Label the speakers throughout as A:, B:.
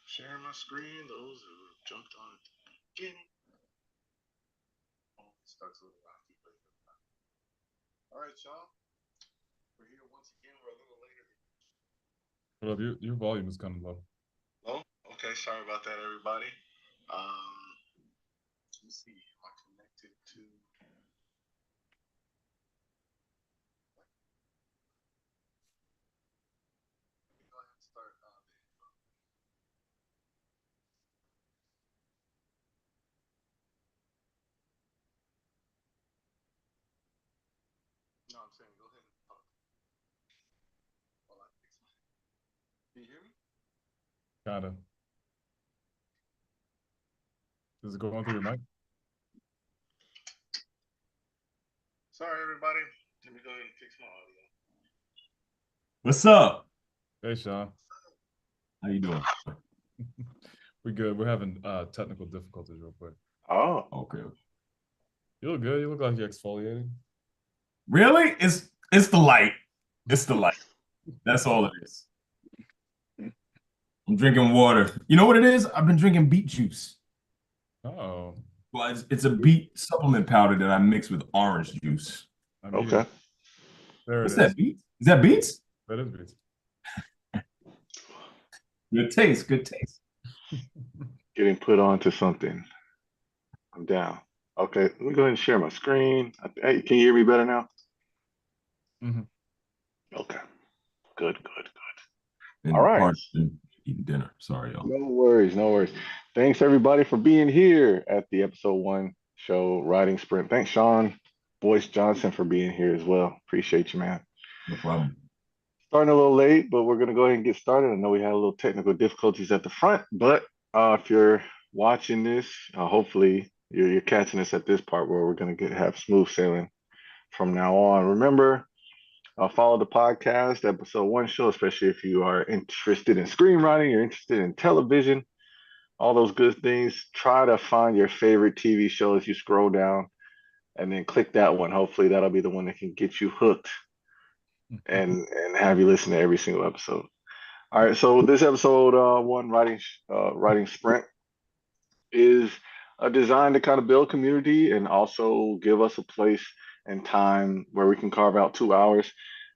A: Sharing my screen. Those who jumped on at the beginning. Oh, it starts a little rocky, but all right, y'all. We're here once again. We're a little later.
B: Hold up, your volume is kind of low.
A: Oh, okay. Sorry about that, everybody. Let me see. Am I connected to? Let me go ahead and start. No, I'm saying go ahead and talk while I fix it. Can you hear me?
B: Kinda. Is it going through your mic?
A: Sorry, everybody. Let me go ahead and fix my audio.
C: What's up?
B: Hey, Sean.
C: How you doing?
B: We good. We're having technical difficulties real quick.
A: Oh,
C: Okay.
B: You look good. You look like you're exfoliating.
C: Really? It's the light. It's the light. That's all it is. I'm drinking water. You know what it is? I've been drinking beet juice.
B: Oh,
C: Well, it's a beet supplement powder that I mix with orange juice.
B: I'm eating.
A: okay.
B: There it
C: What's
B: is.
C: that, beet? Is that beets?
B: That is beats.
C: Good taste. Good taste.
A: Getting put onto something. I'm down. Okay, let me go ahead and share my screen. Hey, can you hear me better now?
B: Hmm.
A: Okay. Good, good, good. All
C: And
A: right.
C: part eating dinner. Sorry, y'all.
A: No worries, no worries. Thanks everybody for being here at the episode one show writing sprint. Thanks, Sean Boyce Johnson, for being here as well. Appreciate you, man.
C: No problem.
A: Starting a little late, but we're gonna go ahead and get started. I know we had a little technical difficulties at the front, but if you're watching this, hopefully you're catching us at this part where we're gonna have smooth sailing from now on. Remember, follow the podcast, episode one show, especially if you are interested in screenwriting, you're interested in television, all those good things. Try to find your favorite TV show as you scroll down and then click that one. Hopefully, that'll be the one that can get you hooked and have you listen to every single episode. All right, so this episode one writing sprint is designed to kind of build community and also give us a place and time where we can carve out 2 hours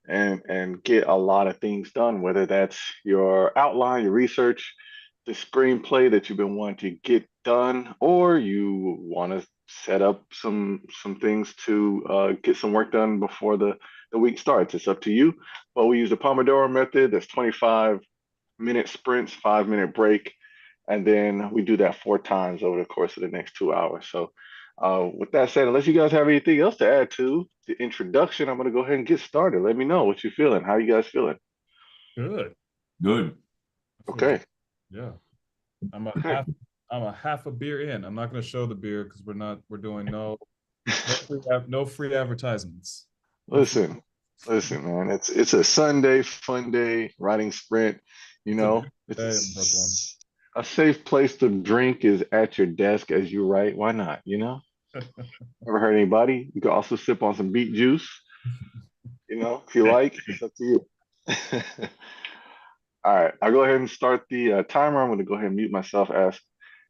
A: and get a lot of things done, whether that's your outline, your research, the screenplay that you've been wanting to get done, or you want to set up some things to get some work done before the week starts. It's up to you. But we use the Pomodoro method. That's 25-minute sprints, 5-minute break, and then we do that 4 times over the course of the next 2 hours. So, with that said, unless you guys have anything else to add to the introduction, I'm going to go ahead and get started. Let me know what you're feeling. How you guys feeling?
B: Good.
C: Good.
B: I feel
A: Okay.
B: good. Yeah. I'm a
A: Okay.
B: half. I'm a half a beer in. I'm not going to show the beer because we're not. We're doing no free advertisements. No free.
A: Listen, listen, man. It's a Sunday fun day writing sprint. You
B: It's a
A: know,
B: beautiful day in Brooklyn.
A: a safe place to drink is at your desk as you write. Why not? You know, never hurt anybody. You can also sip on some beet juice. You know, if you like, it's up to you. All right, I'll go ahead and start the timer. I'm going to go ahead and mute myself, ask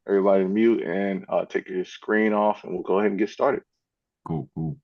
A: everybody to mute, and take your screen off, and we'll go ahead and get started.
C: Cool. Cool.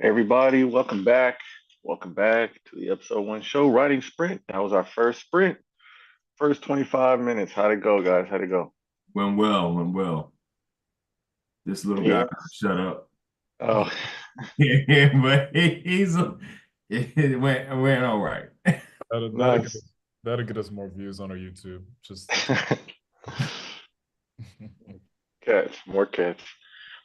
A: Everybody, welcome back. Welcome back to the episode one show, Writing Sprint. That was our first sprint, first 25 minutes. How'd it go, guys? How'd it go?
C: Went well, went well. This little guy,
A: Yeah.
C: shut up.
A: Oh,
C: But it went all right.
A: nice.
B: That'll get us more views on our YouTube. Just
A: Cats, more cats.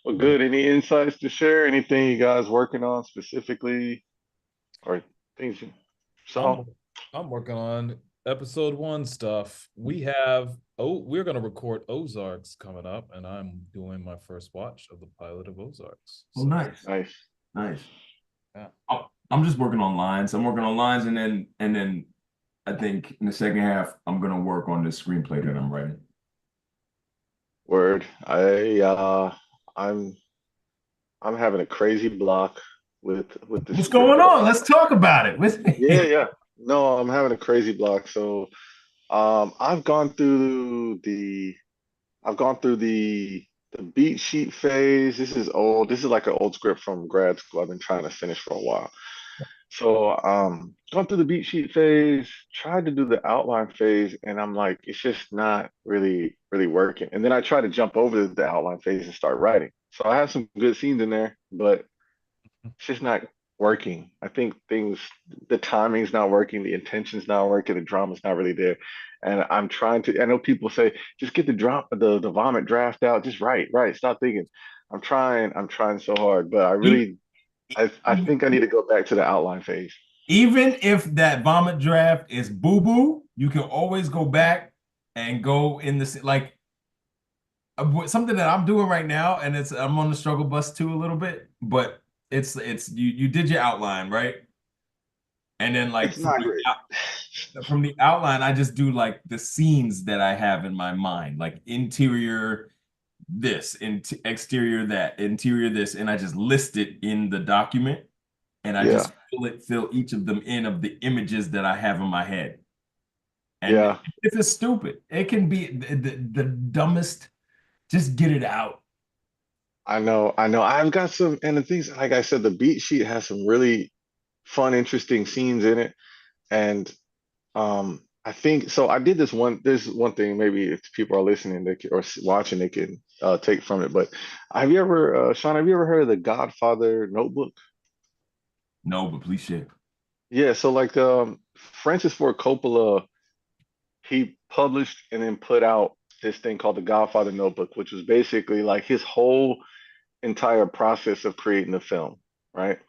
A: Well, good. Any insights to share? Anything you guys working on specifically, or things you saw?
B: I'm working on episode one stuff. We're gonna record Ozarks coming up, and I'm doing my first watch of the pilot of Ozarks.
C: Oh, nice,
A: Nice.
C: nice.
B: Yeah.
C: I'm just working on lines. I'm working on lines, and then I think in the second half I'm gonna work on this screenplay that I'm writing.
A: Word. I'm having a crazy block with the
C: What's
A: script
C: going
A: that
C: on?
A: I'm-
C: Let's talk about it.
A: Yeah, yeah. No, I'm having a crazy block. So, I've gone through the beat sheet phase. This is old. This is like an old script from grad school. I've been trying to finish for a while. So, gone through the beat sheet phase, tried to do the outline phase, and I'm like, it's just not really working. And then I try to jump over the outline phase and start writing. So I have some good scenes in there, but it's just not working. I think the timing's not working, the intention's not working, the drama's not really there. And I'm trying to, I know people say, just get the vomit draft out, just write, stop thinking. I'm trying so hard, but I think I need to go back to the outline phase.
C: Even if that vomit draft is boo-boo, you can always go back and go in the like something that I'm doing right now, and I'm on the struggle bus too a little bit, but it's you did your outline, right? And then like
A: It's not great.
C: from the outline, I just do like the scenes that I have in my mind, like interior this, exterior that, interior this, and I just list it in the document, and I
A: Yeah,
C: just fill each of them in of the images that I have in my head. And
A: yeah.
C: if it's stupid, it can be the dumbest. Just get it out.
A: I know. I've got some, and the things, like I said, the beat sheet has some really fun, interesting scenes in it. And I think so. I did this one. There's one thing. Maybe if people are listening, or watching, they can take from it. But have you ever, Sean? Have you ever heard of the Godfather Notebook?
C: No, but please share.
A: Yeah. So like, Francis Ford Coppola, he published and then put out this thing called the Godfather Notebook, which was basically like his whole entire process of creating the film, right?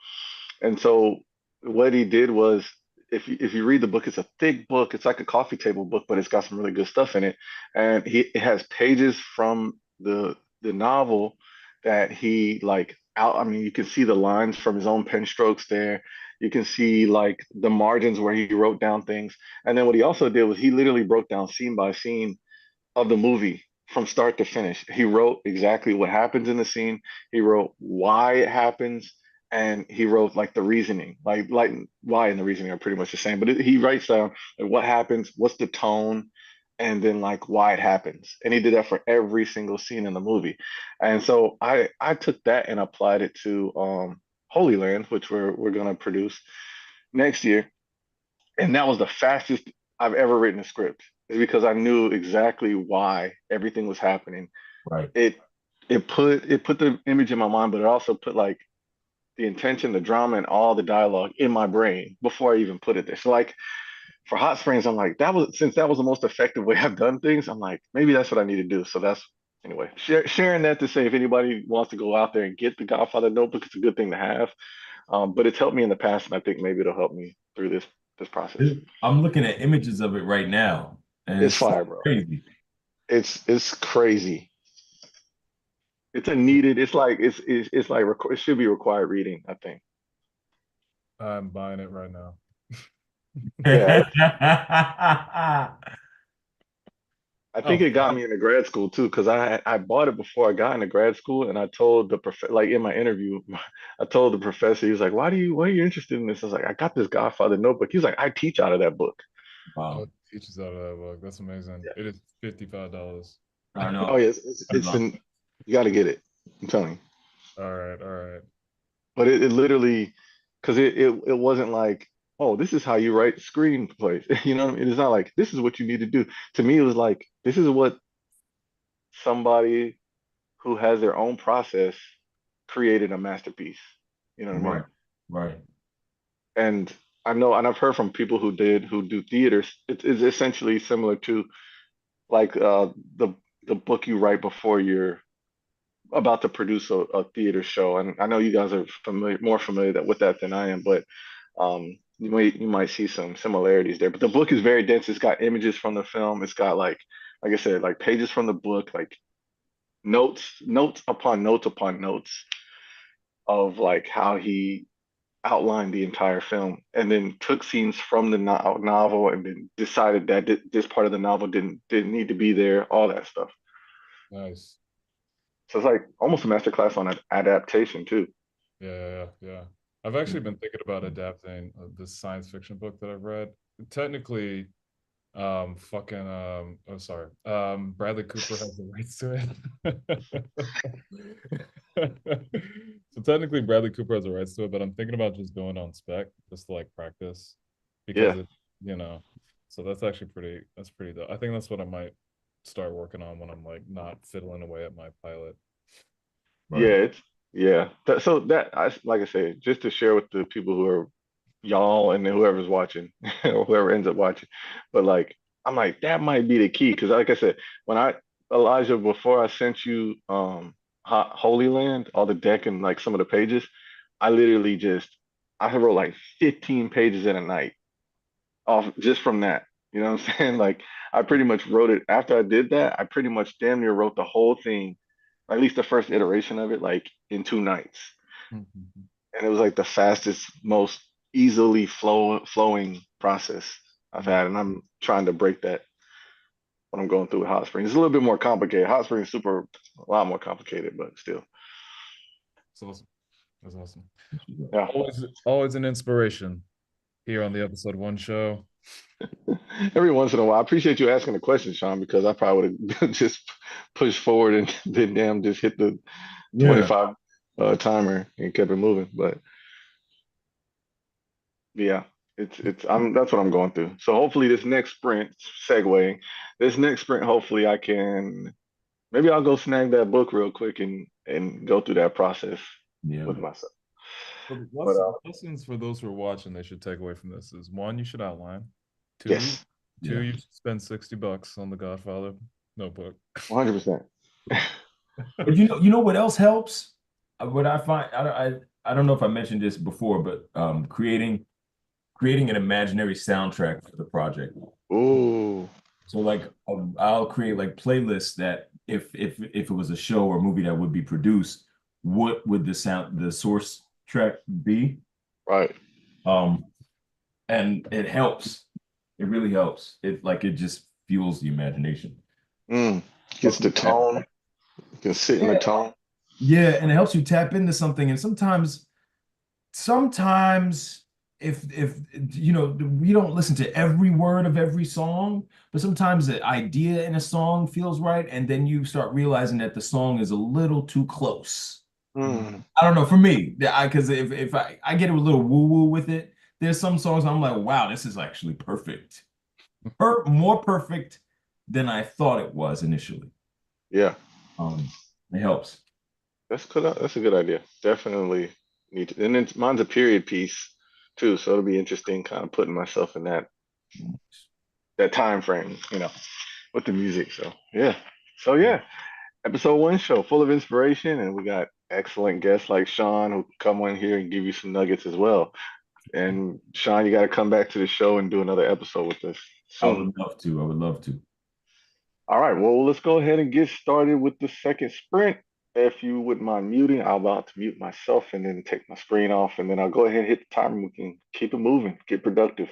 A: And so what he did was, if you read the book, it's a thick book. It's like a coffee table book, but it's got some really good stuff in it. And it has pages from the novel that he like out. I mean, you can see the lines from his own pen strokes there. You can see like the margins where he wrote down things. And then what he also did was he literally broke down scene by scene of the movie from start to finish. He wrote exactly what happens in the scene. He wrote why it happens, and he wrote like the reasoning, like why and the reasoning are pretty much the same. But he writes down like, what happens, what's the tone, and then like why it happens. And he did that for every single scene in the movie. And so I took that and applied it to Holy Land, which we're gonna produce next year. And that was the fastest I've ever written a script. Is because I knew exactly why everything was happening.
C: Right.
A: It it put the image in my mind, but it also put like the intention, the drama, and all the dialogue in my brain before I even put it there. So like for Hot Springs, I'm like, that was the most effective way I've done things. I'm like, maybe that's what I need to do. So that's anyway, sharing that to say if anybody wants to go out there and get the Godfather Notebook, it's a good thing to have. But it's helped me in the past, and I think maybe it'll help me through this process.
C: I'm looking at images of it right now, and
A: It's
C: it's
A: fire, bro.
C: crazy.
A: It's crazy. It's a needed. It's like it should be required reading, I think.
B: I'm buying it right now.
A: Yeah, I think it got me into grad school too, because I bought it before I got into grad school, and I told the prof like in my interview, I told the professor, he was like, why are you interested in this? I was like, I got this Godfather notebook. He's like, I teach out of that book.
B: Oh,
C: Wow.
B: it teaches out of that book. That's amazing.
A: Yeah.
B: It is $55.
C: I
A: Oh
C: know.
A: yes, it's been, you got to get it. I'm telling you.
B: All right, all right.
A: but it literally, because it wasn't like, oh, this is how you write screenplays. You know what I mean? It's not like this is what you need to do. To me, it was like this is what somebody who has their own process created a masterpiece. You know what I mean?
C: Right. Right.
A: And I know, and I've heard from people who do theaters, it's essentially similar to like the the book you write before you're about to produce a theater show. And I know you guys are more familiar with that than I am, but you might see some similarities there. But the book is very dense. It's got images from the film. It's got like I said, like pages from the book, like notes upon notes upon notes of like how he outlined the entire film, and then took scenes from the novel, and then decided that this part of the novel didn't need to be there. All that stuff.
B: Nice.
A: So it's like almost a masterclass on adaptation too.
B: Yeah. I've actually been thinking about adapting this science fiction book that I've read. Technically, oh sorry. Bradley Cooper has the rights to it. So technically Bradley Cooper has the rights to it, but I'm thinking about just going on spec just to like practice because
A: Yeah,
B: it, you know, so that's pretty dope. I think that's what I might start working on when I'm like not fiddling away at my pilot.
A: yeah,
C: Right.
A: it's yeah. So that I like I said, just to share with the people who are y'all and then whoever's watching or whoever ends up watching, but like I'm like that might be the key because like I said, when I Elijah before I sent you Holy Land, all the deck and like some of the pages, I literally just I wrote like 15 pages in a night off just from that. You know what I'm saying? Like I pretty much wrote it after I did that. I pretty much damn near wrote the whole thing, at least the first iteration of it, like in 2 nights.
B: Mhm.
A: And it was like the fastest, most easily flowing process I've had. And I'm trying to break that when I'm going through with Hot Springs. It's a little bit more complicated. Hot Springs is super a lot more complicated, but still.
B: That's awesome. That's awesome.
A: Yeah.
B: Always an inspiration here on the episode one show.
A: Every once in a while. I appreciate you asking the question, Sean, because I probably would have just pushed forward and then damn just hit the
C: Yeah.
A: 25 timer and kept it moving. But yeah, it's I'm that's what I'm going through. So hopefully this next sprint, segueing, this next sprint, hopefully I can maybe I'll go snag that book real quick and go through that process
C: Yeah.
A: with myself.
B: So the
A: But
B: lessons for those who are watching, they should take away from this is one, you should outline. Two,
A: yes,
B: two,
C: Yeah.
B: you should spend $60 on the Godfather notebook.
A: 100%.
C: But you know what else helps? What I find, I don't know if I mentioned this before, but creating an imaginary soundtrack for the project.
A: Ooh,
C: So like I'll create like playlists that if it was a show or movie that would be produced, what would the source track be?
A: right.
C: Um, and it helps. It really helps. It just fuels the imagination.
A: Mm. Gets
C: Helps
A: the
C: you tap-
A: tone. You can sit in the
C: Yeah,
A: tone.
C: yeah, and it helps you tap into something. And sometimes if we don't listen to every word of every song, but sometimes the idea in a song feels right, and then you start realizing that the song is a little too close.
A: Mm.
C: I don't know, for me, because if I get a little woo-woo with it, there's some songs I'm like, wow, this is actually perfect. More perfect than I thought it was initially.
A: Yeah,
C: Um, it helps.
A: that's good. That's a good idea. Definitely need to. And then mine's a period piece too, so it'll be interesting kind of putting myself in that time frame, with the music. So yeah. So yeah, episode one show full of inspiration, and we got excellent guests like Sean who come on here and give you some nuggets as well. And Sean, you got to come back to the show and do another episode with us
C: I
A: soon.
C: would love to. I would love to.
A: All right, well, let's go ahead and get started with the second sprint. If you wouldn't mind muting, I'm about to mute myself and then take my screen off, and then I'll go ahead and hit the timer. We can keep it moving, get productive.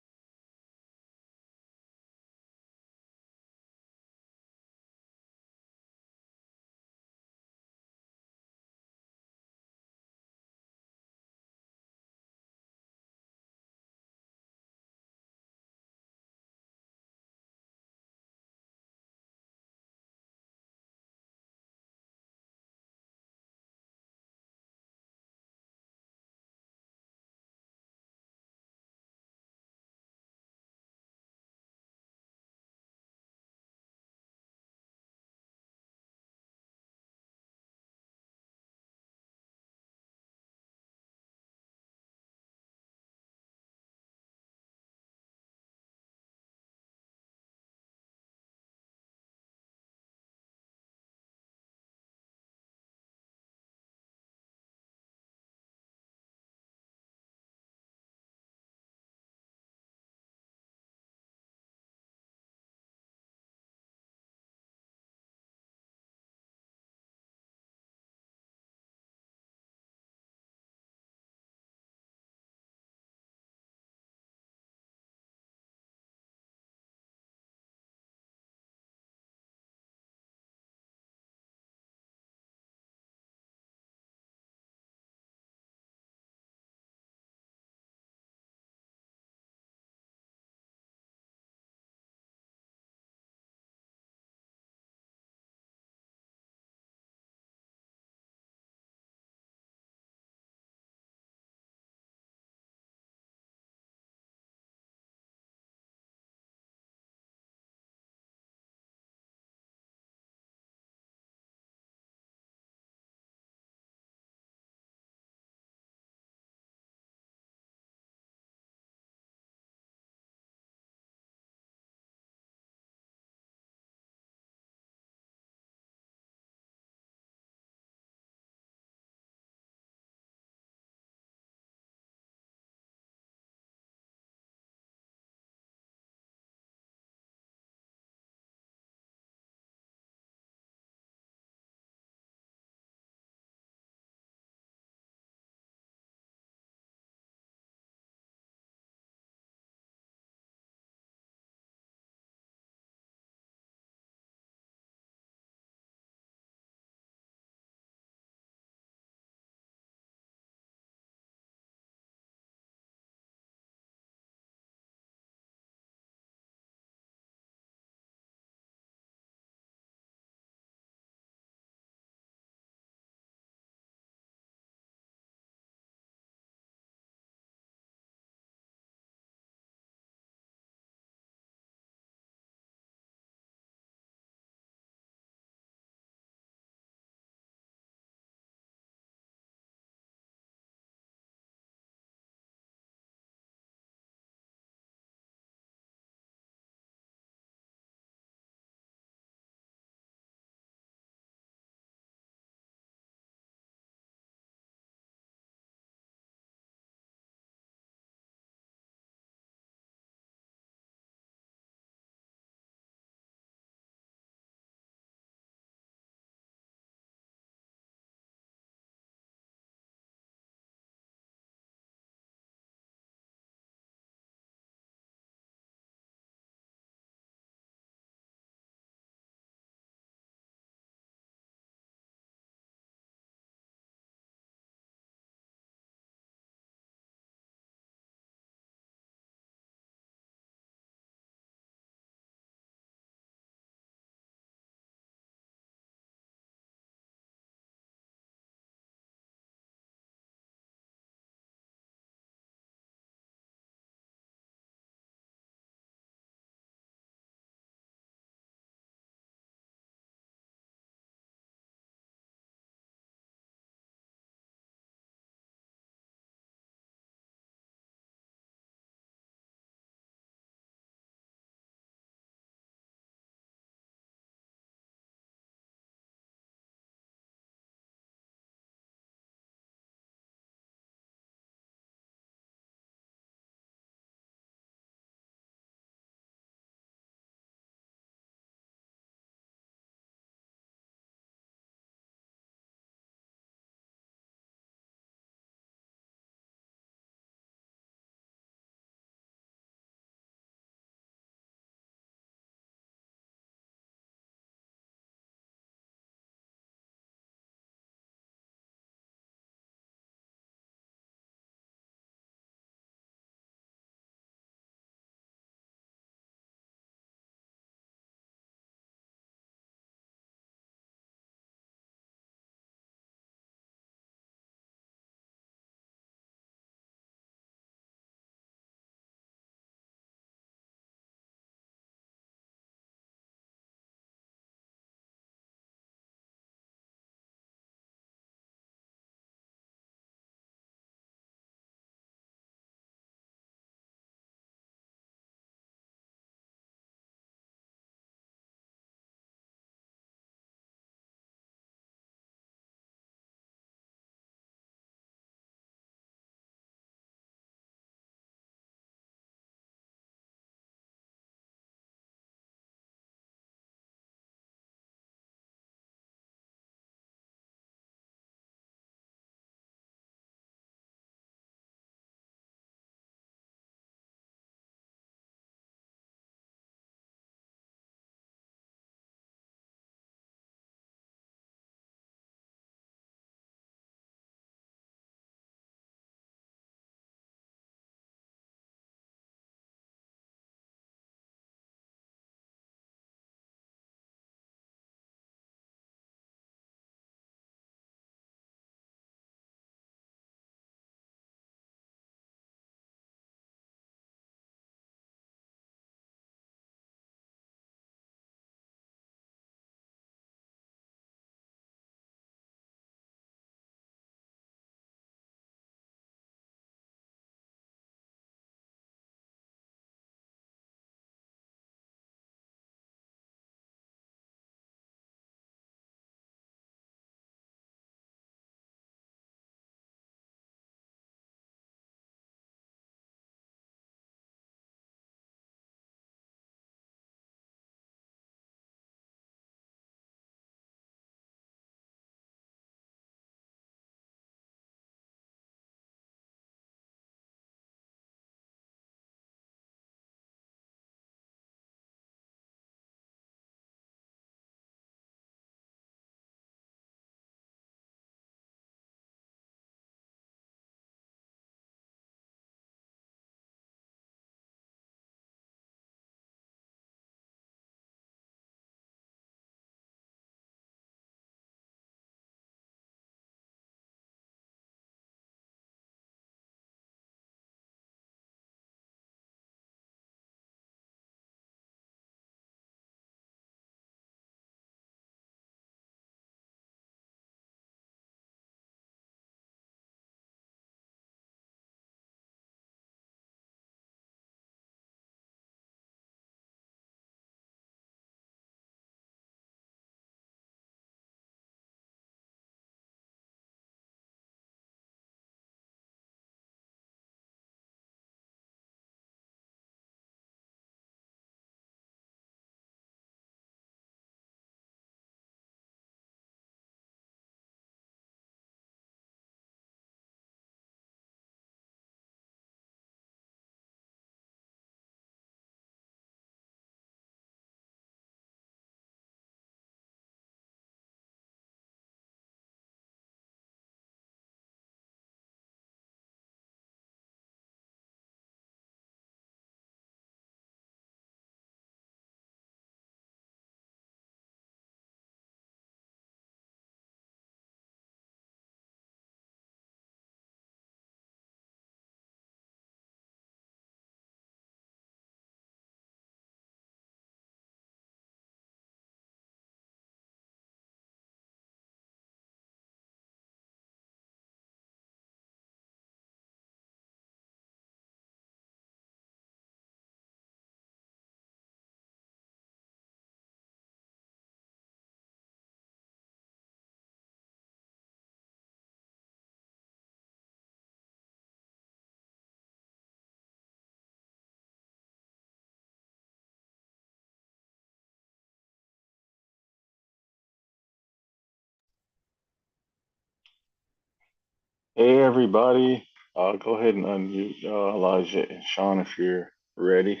A: Hey everybody, go ahead and unmute Elijah and Sean if you're ready.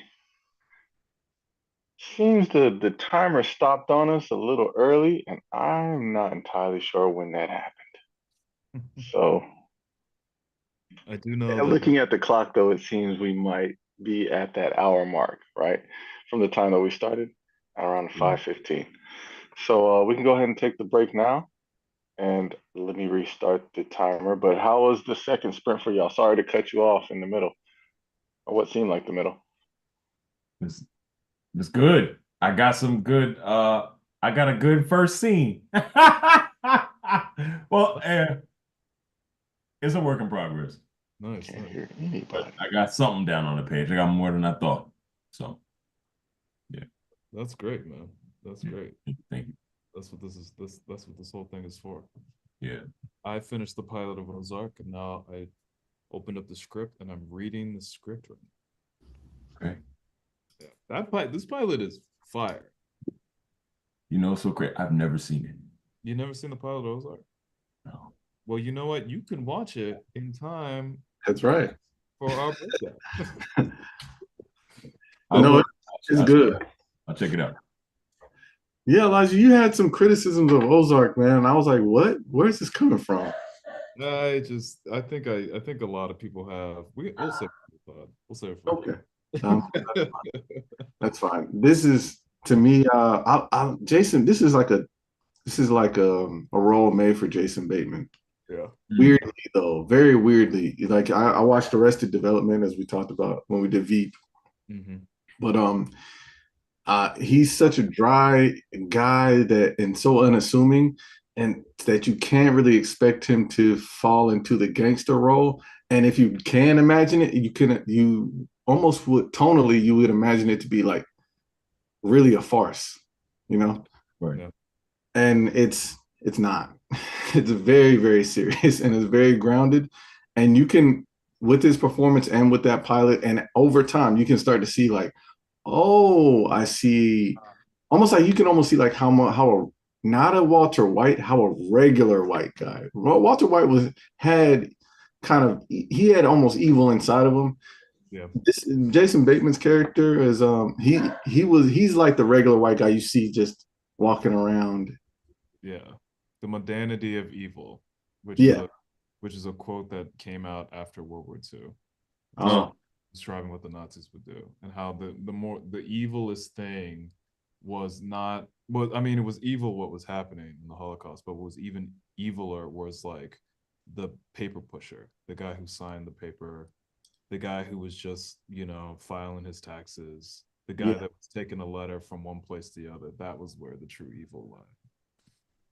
A: Seems the timer stopped on us a little early, and I'm not entirely sure when that happened. So,
B: I do know that.
A: looking at the clock though, it seems we might be at that hour mark, right? From the time that we started at around 5:15. So we can go ahead and take the break now. And let me restart the timer. But how was the second sprint for y'all? Sorry to cut you off in the middle, or what seemed like the middle.
C: It's good. I got some good. I got a good first scene. Well, it's a work in progress.
B: Nice.
A: Can't
B: nice.
A: hear anybody.
C: But I got something down on the page. I got more than I thought. So, yeah.
B: That's great, man. That's great.
C: Thank you.
B: That's what this is. That's what this whole thing is for.
C: Yeah.
B: I finished the pilot of Ozark, and now I opened up the script and I'm reading the script right now.
C: Okay.
B: Yeah. This pilot is fire.
C: You know, so great. I've never seen it.
B: You never seen the pilot of Ozark?
C: No.
B: Well, you know what? You can watch it in time
A: That's right.
B: for our birthday.
A: No, it's good.
C: I'll check it out.
A: Yeah, Elijah, you had some criticisms of Ozark, man. And I was like, what? Where's this coming from?
B: I think a lot of people have. We'll save it for the pod. We'll save it for
A: Okay. That's fine. This is to me, Jason. This is like a role made for Jason Bateman.
B: Yeah.
A: Weirdly though, very weirdly. Like I watched Arrested Development as we talked about when we did Veep.
B: Mm-hmm.
A: But he's such a dry guy and so unassuming, and that you can't really expect him to fall into the gangster role. And if you can imagine it, you almost would tonally you would imagine it to be like really a farce, you know?
C: Right.
B: Yeah.
A: And it's not. It's very, very serious and it's very grounded. And you can, with his performance and with that pilot, and over time, you can start to see like, oh, I see. Almost like you can almost see like how not a Walter White, how a regular white guy. Walter White had he had almost evil inside of him.
B: Yeah.
A: Jason Bateman's character is he's like the regular white guy you see just walking around.
B: Yeah. The mundanity of evil, which is a quote that came out after World War II. Describing what the Nazis would do and how the evilest thing was not it was evil what was happening in the Holocaust, but what was even eviler was like the paper pusher, the guy who signed the paper, the guy who was just, filing his taxes, the guy that was taking a letter from one place to the other. That was where the true evil lied.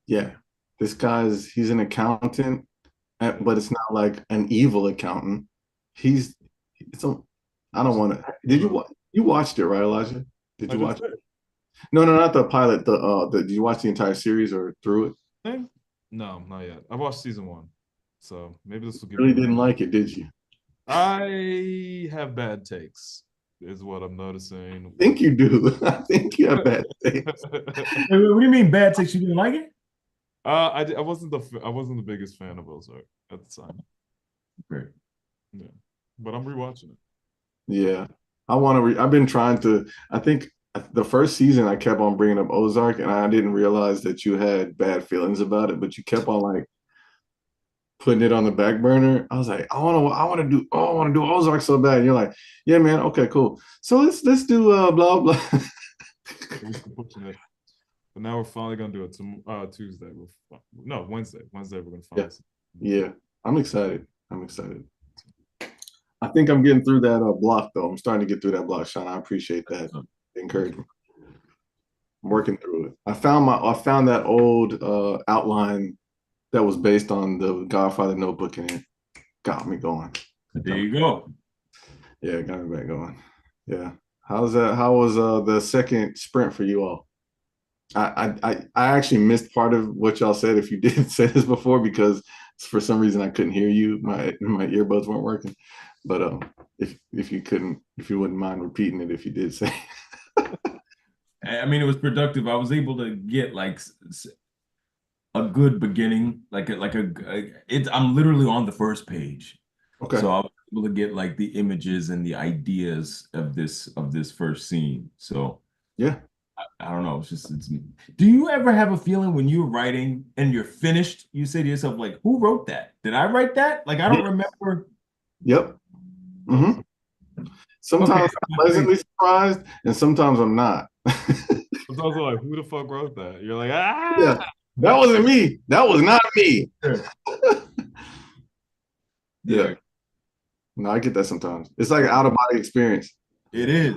A: Yeah. This he's an accountant, but it's not like an evil accountant. I don't want to. Did you watched it, right, Elijah? Did you watch it? No, not the pilot. Did you watch the entire series or through it?
B: No, not yet. I watched season 1, so maybe this will give.
A: Really didn't like it, did you?
B: I have bad takes, is what I'm noticing.
A: I think you do. I think you have bad takes.
C: What do you mean bad takes? You didn't like it?
B: I wasn't the biggest fan of Ozark at the time.
C: Great.
B: Yeah, but I'm rewatching it.
A: Yeah, I've been trying to. I think the first season I kept on bringing up Ozark, and I didn't realize that you had bad feelings about it, but you kept on like putting it on the back burner. I was like, I want to do Ozark so bad. And you're like, yeah, man, okay, cool. So let's do blah blah.
B: But now we're finally gonna do it Tuesday. Wednesday. Wednesday we're gonna finally.
A: Yeah, I'm excited. I think I'm getting through that block though. I'm starting to get through that block, Sean. I appreciate that encouragement. I'm working through it. I found that old outline that was based on the Godfather notebook, and it got me going.
C: There you go.
A: Yeah, it got me back going. Yeah. How's that? How was the second sprint for you all? I actually missed part of what y'all said if you did say this before, because for some reason I couldn't hear you. My earbuds weren't working. But if you wouldn't mind repeating it if you did say.
C: I mean, it was productive. I was able to get like a good beginning, I'm literally on the first page.
D: Okay.
C: So I was able to get like the images and the ideas of this first scene. So
D: Yeah.
C: I don't know. Do you ever have a feeling when you're writing and you're finished, you say to yourself, like, who wrote that? Did I write that? Like, I don't remember.
D: Yep. Hmm. Sometimes
C: Okay.
D: I'm pleasantly surprised, and sometimes I'm not.
B: It's also like, who the fuck wrote that? You're like, ah.
D: Yeah, that wasn't me. That was not me. Yeah. No, I get that sometimes. It's like an out of body experience.
C: It is.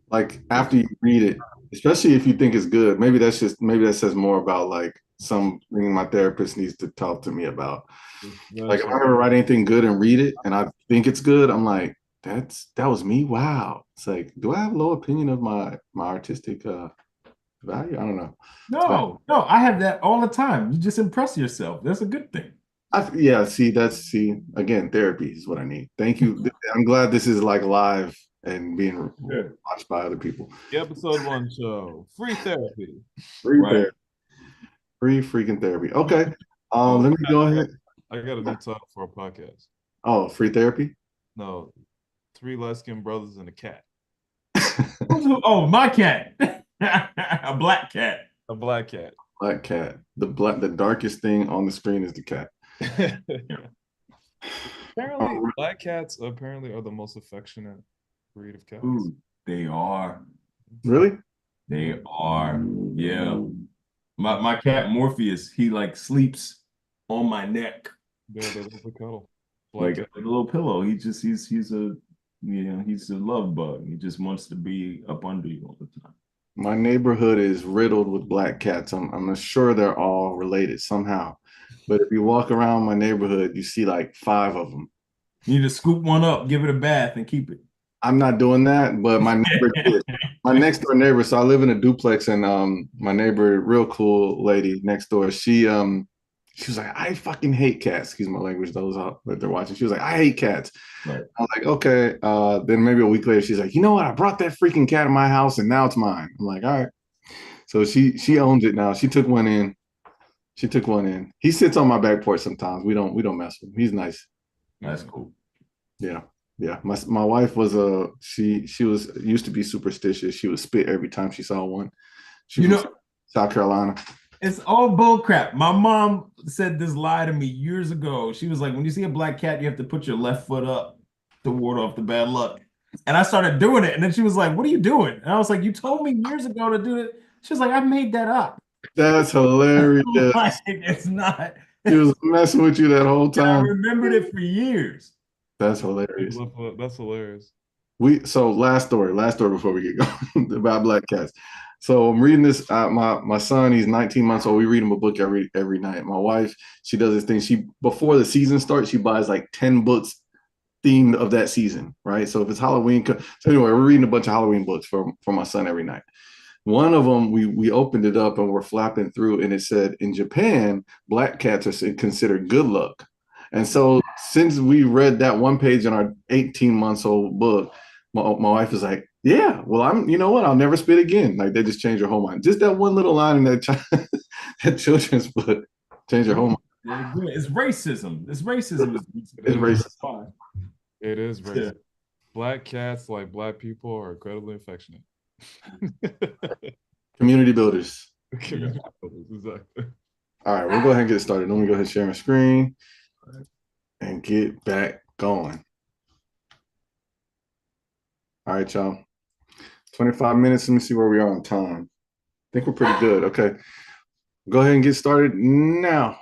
D: Like after you read it, especially if you think it's good, maybe that says more about like something my therapist needs to talk to me about. Like if I ever write anything good and read it and I think it's good, I'm like, that was me. Wow. It's like, do I have low opinion of my artistic value? I don't know.
C: No, I have that all the time. You just impress yourself. That's a good thing.
D: Yeah, see, again, therapy is what I need. Thank you. I'm glad this is like live and being watched by other people.
B: The episode 1 show, free therapy.
D: Free therapy. Free freaking therapy. Okay. Let me go ahead.
B: I got a new title for a podcast.
D: Oh, free therapy?
B: No, 3 light-skinned brothers and a cat.
C: Oh, my cat. A black cat.
B: A black cat.
D: Black cat. The darkest thing on the screen is the cat.
B: Apparently, black cats apparently are the most affectionate breed of cats.
C: Ooh, they are.
D: Really?
C: They are. Yeah. My cat Morpheus, he like sleeps on my neck.
B: Yeah, they love the cuddle.
C: Like a little pillow. He's a he's a love bug. He just wants to be up under you all the time.
D: My neighborhood is riddled with black cats. I'm sure they're all related somehow. But if you walk around my neighborhood, you see like 5 of them.
C: You need to scoop one up, give it a bath, and keep it.
D: I'm not doing that, but my neighbor did. My next door neighbor, so I live in a duplex, and my neighbor, real cool lady next door, she was like, I fucking hate cats. Excuse my language, those that they're watching. She was like, I hate cats.
C: Right.
D: I was like, okay. Then maybe a week later, she's like, you know what? I brought that freaking cat in my house, and now it's mine. I'm like, all right. So she owns it now. She took one in. He sits on my back porch sometimes. We don't mess with him. He's nice.
C: That's cool.
D: Yeah. Yeah. My wife was she used to be superstitious. She would spit every time she saw one. She was South Carolina.
C: It's all bull crap. My mom said this lie to me years ago. She was like, when you see a black cat, you have to put your left foot up to ward off the bad luck. And I started doing it. And then she was like, what are you doing? And I was like, you told me years ago to do it. She was like, I made that up.
D: That's hilarious.
C: Like, it's not.
D: He was messing with you that whole time.
C: I remembered it for years.
D: That's hilarious.
B: That's hilarious.
D: So last story before we get going about black cats. So I'm reading this. My son, he's 19 months old. We read him a book every night. My wife, she does this thing. Before the season starts, she buys like 10 books themed of that season, right? So if it's Halloween, so anyway, we're reading a bunch of Halloween books for my son every night. One of them, we opened it up and we're flapping through, and it said in Japan, black cats are considered good luck. And so since we read that one page in our 18 months old book, my wife is like, yeah, well, you know what? I'll never spit again. Like they just changed her whole mind. Just that one little line in that children's book changed her whole mind.
C: It's racism. It's racism.
D: It's racist.
B: It is racist. Yeah. Black cats, like black people, are incredibly affectionate.
D: Community builders.
B: Community builders, exactly.
D: All right, we'll go ahead and get started. Let me go ahead and share my screen and get back going. All right, y'all. 25 minutes. Let me see where we are on time. I think we're pretty good. Okay. Go ahead and get started now.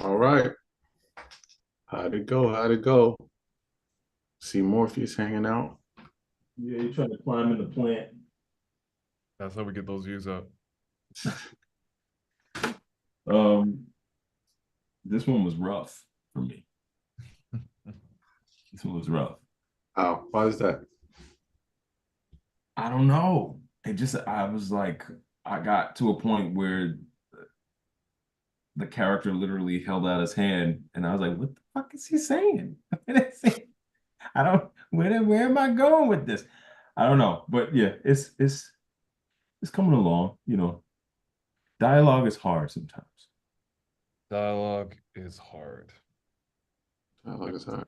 D: All right. How'd it go? How'd it go? See Morpheus hanging out.
C: Yeah, you're trying to climb in the plant.
B: That's how we get those views up.
C: This one was rough for me. This one was rough.
D: Oh, why is that?
C: I don't know. I was like, I got to a point where the character literally held out his hand, and I was like, what the fuck is he saying? I don't, where am I going with this? I don't know. But yeah, it's coming along, you know. Dialogue is hard sometimes.
B: Dialogue is hard.
D: Dialogue is hard.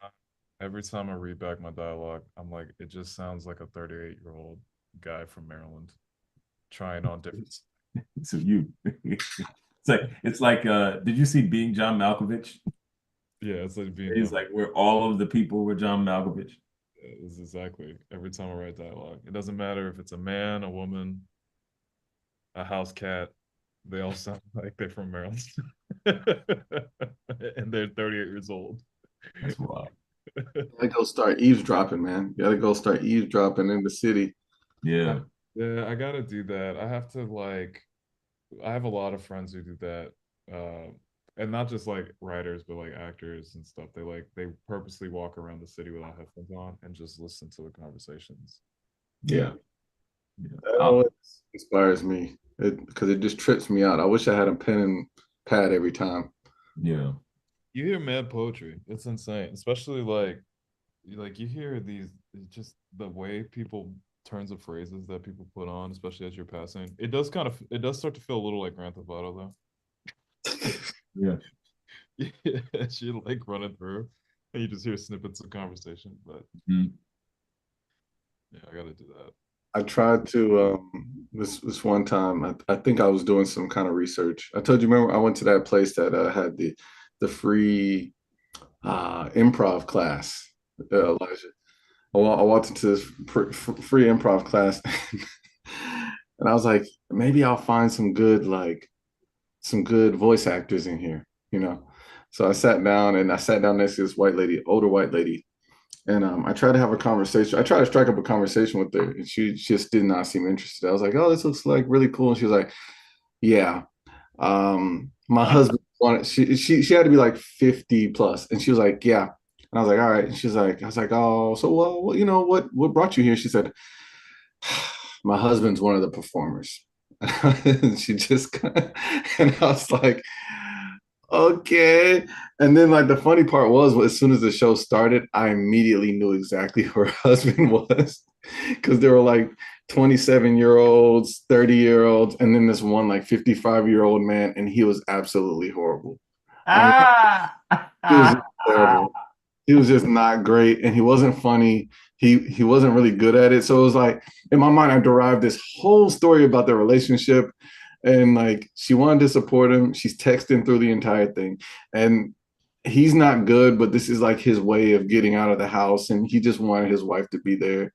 B: Every time I read back my dialogue, I'm like, it just sounds like a 38-year-old guy from Maryland trying on different.
C: So it's like did you see Being John Malkovich?
B: Yeah, it's like being.
C: He's like, where all of the people were John Malkovich.
B: It's exactly every time I write dialogue. It doesn't matter if it's a man, a woman, a house cat. They all sound like they're from Maryland, and they're 38 years old.
C: That's wild.
D: You gotta go start eavesdropping, man. You gotta go start eavesdropping in the city.
C: Yeah.
B: Yeah, I gotta do that. I have to I have a lot of friends who do that. And not just like writers, but like actors and stuff. They purposely walk around the city without headphones on and just listen to the conversations.
D: Yeah. That always inspires me because it just trips me out. I wish I had a pen and pad every time.
C: Yeah.
B: You hear mad poetry. It's insane. Especially like you hear these just the way people turns of phrases that people put on, especially as you're passing. It does start to feel a little like Grand Theft Auto though.
C: Yeah.
B: Yeah, you're like running through and you just hear snippets of conversation. But
C: Mhm.
B: yeah, I gotta do that.
D: I tried to this one time. I think I was doing some kind of research. I told you, remember, I went to that place that had the free improv class. Elijah, I walked into this free improv class, and I was like, maybe I'll find some good voice actors in here, you know. So I sat down next to this white lady, older white lady, and I tried to have a conversation. I tried to strike up a conversation with her, and she just did not seem interested. I was like, "Oh, this looks like really cool," and she was like, "Yeah, my husband wanted." She had to be like 50 plus, and she was like, "Yeah," and I was like, "All right." And she's like, I was like, "Oh, so well, you know what brought you here?" She said, "My husband's one of the performers." And she just, and I was like, okay. And then like the funny part was as soon as the show started, I immediately knew exactly who her husband was because there were like 27-year-olds, 30-year-olds, and then this one like 55-year-old man, and he was absolutely horrible. I mean, he was terrible. He was just not great, and he wasn't funny. He wasn't really good at it. So it was like in my mind, I derived this whole story about their relationship, and like she wanted to support him. She's texting through the entire thing, and he's not good, but this is like his way of getting out of the house, and he just wanted his wife to be there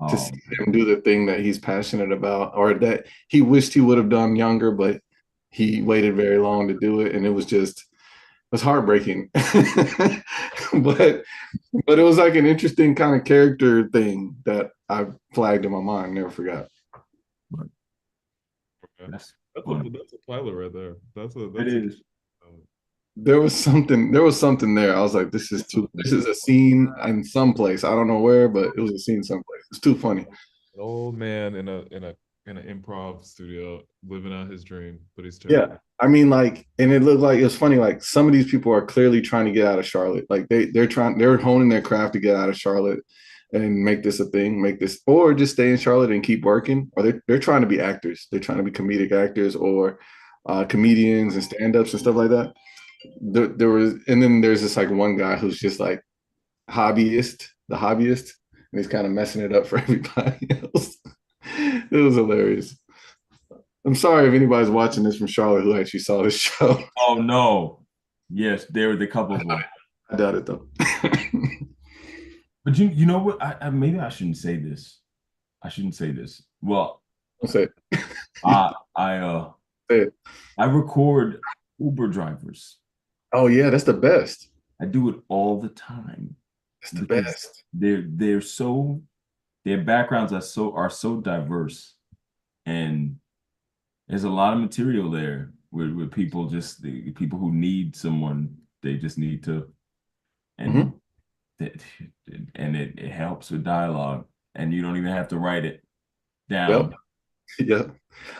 D: to see him do the thing that he's passionate about, or that he wished he would have done younger, but he waited very long to do it, and it was heartbreaking. but it was like an interesting kind of character thing that I flagged in my mind, never forgot.
B: Okay. That's a pilot right there.
C: It is.
D: There was something there. I was like, this is a scene in some place. I don't know where, but it was a scene someplace. It's too funny.
B: An old man in an improv studio living out his dream, but he's
D: terrible. Yeah. I mean, like, and it looked like it was funny. Like some of these people are clearly trying to get out of Charlotte. Like they're honing their craft to get out of Charlotte and make this a thing, or just stay in Charlotte and keep working. Or they're trying to be actors. They're trying to be comedic actors or comedians and stand-ups and stuff like that. There was, and then there's this like one guy who's just like the hobbyist, and he's kind of messing it up for everybody else. It was hilarious. I'm sorry if anybody's watching this from Charlotte who actually saw this show.
C: Oh no. Yes, there were the couple of them.
D: I doubt it though.
C: But you know what? I maybe I shouldn't say this. Well,
D: I'll say it.
C: I record Uber drivers.
D: Oh yeah, that's the best.
C: I do it all the time
D: That's the
C: because
D: best.
C: they're so their backgrounds are so diverse, and there's a lot of material there with people just the people who need someone they just need to and
D: Hmm.
C: that and it helps with dialogue and you don't even have to write it
D: Yep.
C: down.
D: Yep.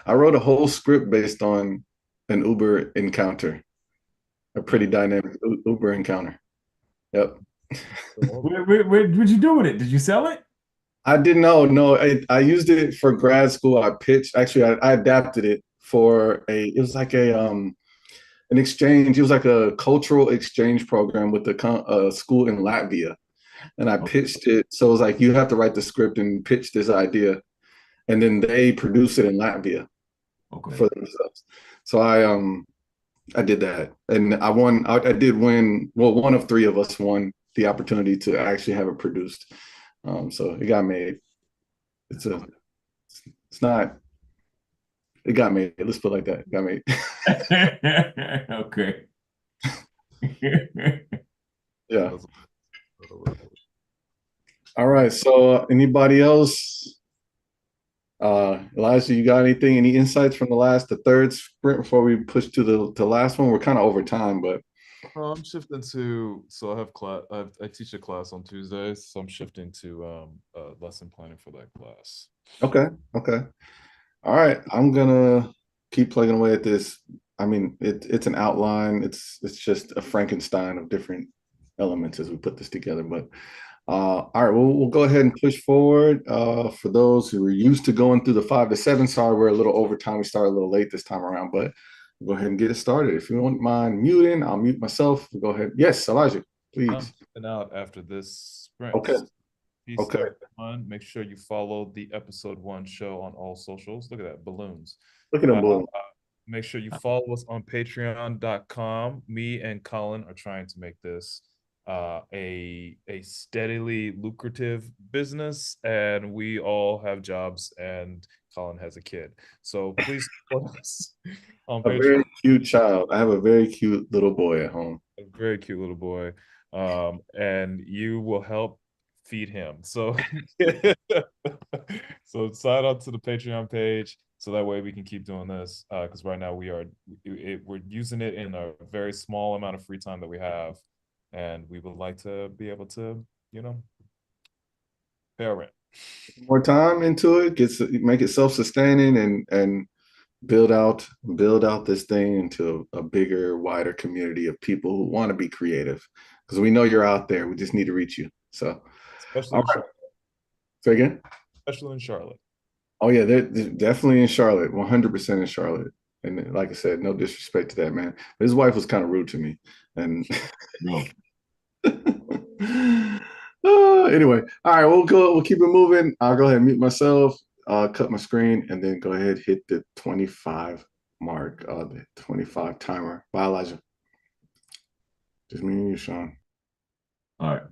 D: I wrote a whole script based on an Uber encounter, a pretty dynamic Uber encounter. Yep.
C: What'd you do with it? Did you sell it?
D: I didn't know. No, I used it for grad school. I pitched, actually, I adapted it for it was like an exchange. It was like a cultural exchange program with a school in Latvia. And I
C: Okay.
D: pitched it. So it was like, you have to write the script and pitch this idea. And then they produce it in Latvia
C: Okay.
D: for themselves. So I did that. And I won, I did win, well, one of three of us won the opportunity to actually have it produced. So it got made. It's a, it's not, it got made. Let's put it like that. It got made.
C: Okay.
D: Yeah.
B: That's a little-
D: All right. So anybody else? Elijah, you got anything? Any insights from the third sprint before we push to the last one? We're kind of over time, but
B: I'm shifting to, so I have class. I teach a class on Tuesdays, so I'm shifting to lesson planning for that class.
D: okay, okay. All right. I'm gonna keep plugging away at this. I mean, it's an outline. It's just a Frankenstein of different elements as we put this together. But all right, we'll go ahead and push forward. For those who are used to going through the 5 to 7, sorry, we're a little over time. We started a little late this time around, but we'll go ahead and get it started. If you don't mind muting, I'll mute myself. We'll go ahead. Yes, Elijah,
B: I'm
D: please.
B: shipping out after this sprint.
D: Okay,
B: Peace,
D: okay.
B: everyone. Make sure you follow the episode 1 show on all socials. Look at that, balloons.
D: Look at them
B: Uh,
D: balloons.
B: Make sure you follow us on patreon.com. Me and Colin are trying to make this a steadily lucrative business, and we all have jobs, and Colin has a kid. So please support us on
D: A
B: Patreon.
D: very cute child. I have a very cute little boy at home.
B: A very cute little boy. And you will help feed him. So so sign up to the Patreon page so that way we can keep doing this. Because right now we're using it in a very small amount of free time that we have. And we would like to be able to, pay our rent.
D: More time into it, make it self-sustaining and build out this thing into a bigger, wider community of people who want to be creative. Because we know you're out there. We just need to reach you. So,
B: Especially
D: all
B: in
D: right.
B: Charlotte.
D: Say again.
B: Especially in Charlotte.
D: Oh yeah, they're definitely in Charlotte, 100% in Charlotte. And like I said, no disrespect to that man. But his wife was kind of rude to me. And
C: No.
D: anyway, all right, we'll keep it moving. I'll go ahead and mute myself, cut my screen, and then go ahead hit the 25 mark, the 25 timer. Bye, Elijah. Just me and you, Sean.
C: All right.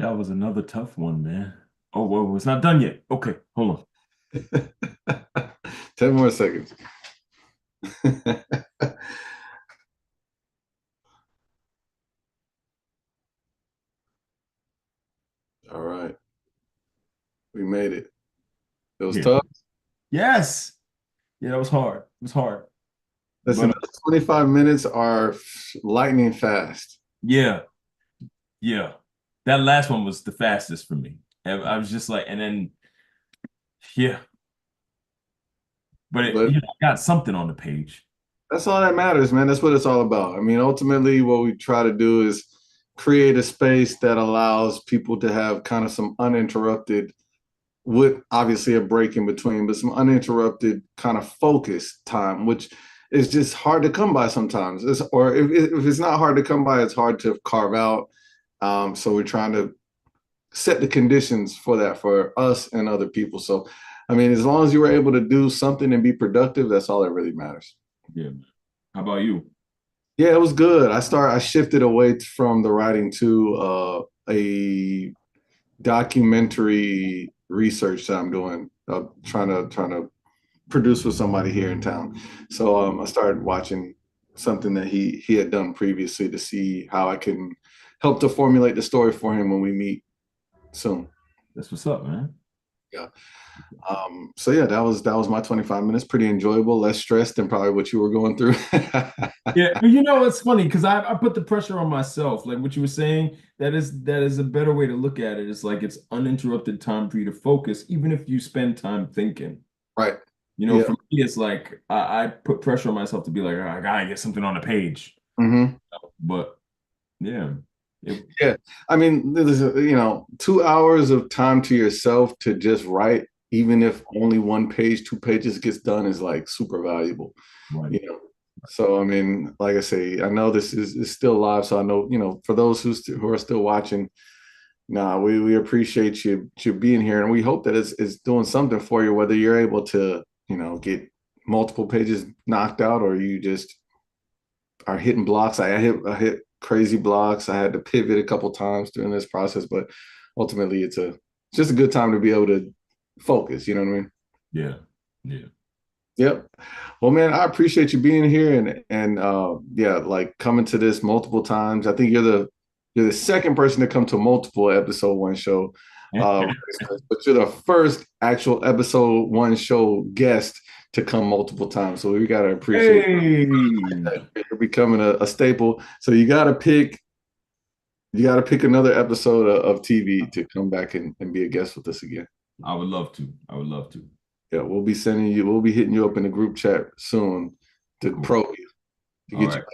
C: That was another tough one, man. Oh, well, it's not done yet. Okay, hold on.
D: 10 more seconds. All right. We made it. It was
C: Yeah.
D: tough.
C: Yes. Yeah, that was hard. It was hard.
D: Listen,
C: But
D: 25 minutes are lightning fast.
C: yeah, yeah. That last one was the fastest for me. And I was just like, and then yeah. But
D: But
C: I got something on the page.
D: that's all that matters, man. That's what it's all about. I mean, ultimately, what we try to do is create a space that allows people to have kind of some uninterrupted, with obviously a break in between, but some uninterrupted kind of focus time, which is just hard to come by sometimes. Or if it's not hard to come by, it's hard to carve out. So we're trying to set the conditions for that for us and other people. So, I mean, as long as you were able to do something and be productive, that's all that really matters.
C: Yeah. How about you?
D: Yeah, it was good. I shifted away from the writing to a documentary research that I'm doing, trying to produce with somebody here in town. So I started watching something that he had done previously to see how I can help to formulate the story for him when we meet soon.
C: That's what's up, man.
D: Yeah. So yeah, that was my 25 minutes. Pretty enjoyable, less stressed than probably what you were going through.
C: Yeah, but it's funny because I put the pressure on myself. Like what you were saying, that is a better way to look at it. It's like it's uninterrupted time for you to focus, even if you spend time thinking.
D: Right.
C: For me, it's like I put pressure on myself to be like, I gotta get something on the page.
D: Mm-hmm.
C: But yeah.
D: Yeah. I mean, there's 2 hours of time to yourself to just write, even if only one page, 2 pages gets done, is like super valuable.
C: Right.
D: You know. So I mean, like I say, I know this is still live, so I know, for those who are still watching, we appreciate you being here, and we hope that it's doing something for you, whether you're able to, get multiple pages knocked out, or you just are hitting blocks. I hit crazy blocks. I had to pivot a couple times during this process, but ultimately it's just a good time to be able to focus. You know what I mean?
C: Yeah. Yeah.
D: Yep. Well, man, I appreciate you being here and yeah, like coming to this multiple times. I think you're the second person to come to multiple episode one show. But you're the first actual episode one show guest to come multiple times. So we gotta appreciate you're becoming a staple. So you gotta pick another episode of TV to come back and be a guest with us again.
C: I would love to. I would love to.
D: Yeah, we'll be hitting you up in the group chat soon to probe you, to get you back.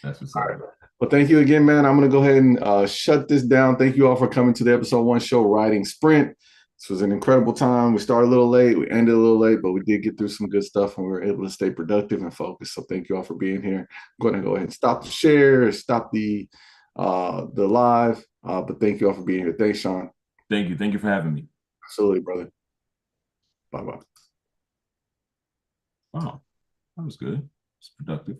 C: That's what's
D: All
C: up.
D: right. Well, thank you again, man. I'm gonna go ahead and shut this down. Thank you all for coming to the episode one show, Writing Sprint. This was an incredible time. We started a little late, we ended a little late, but we did get through some good stuff and we were able to stay productive and focused. So thank you all for being here. I'm going to go ahead and stop the share, stop the live. But thank you all for being here. Thanks, Sean.
C: Thank you. Thank you for having me.
D: Absolutely, brother. Bye-bye.
C: Wow. That was good. It's productive.